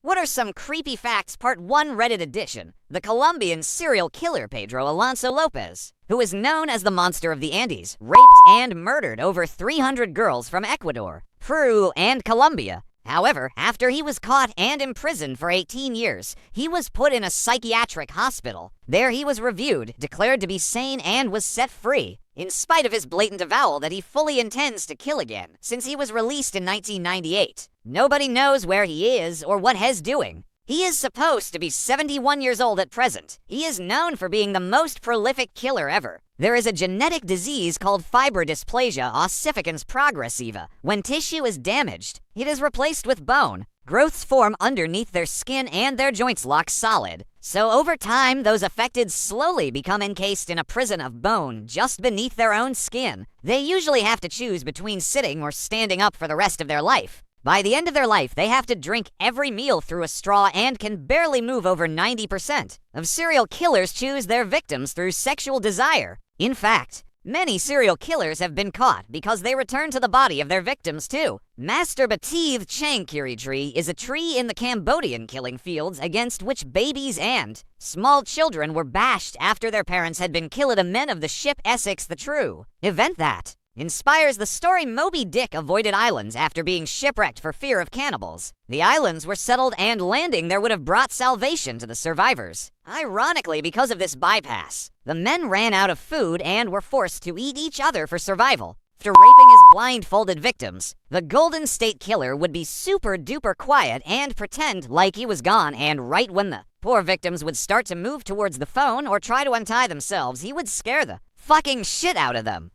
What are some creepy facts? Part 1 Reddit edition. The Colombian serial killer Pedro Alonso Lopez, who is known as the Monster of the Andes, raped and murdered over 300 girls from Ecuador, Peru, and Colombia. However, after he was caught and imprisoned for 18 years, he was put in a psychiatric hospital. There he was reviewed, declared to be sane, and was set free, in spite of his blatant avowal that he fully intends to kill again, since he was released in 1998. Nobody knows where he is or what he's doing. He is supposed to be 71 years old at present. He is known for being the most prolific killer ever. There is a genetic disease called fibrodysplasia ossificans progressiva. When tissue is damaged, it is replaced with bone. Growths form underneath their skin and their joints lock solid. So over time, those affected slowly become encased in a prison of bone just beneath their own skin. They usually have to choose between sitting or standing up for the rest of their life. By the end of their life, they have to drink every meal through a straw and can barely move over 90% of serial killers choose their victims through sexual desire. In fact, many serial killers have been caught because they return to the body of their victims too. Masturbative Changkiri tree is a tree in the Cambodian killing fields against which babies and small children were bashed after their parents had been killed. A men of the ship Essex, the true event that inspires the story Moby Dick avoided islands after being shipwrecked for fear of cannibals. The islands were settled and landing there would have brought salvation to the survivors. Ironically, because of this bypass, the men ran out of food and were forced to eat each other for survival. After raping his blindfolded victims, the Golden State Killer would be super duper quiet and pretend like he was gone, and right when the poor victims would start to move towards the phone or try to untie themselves, he would scare the fucking shit out of them.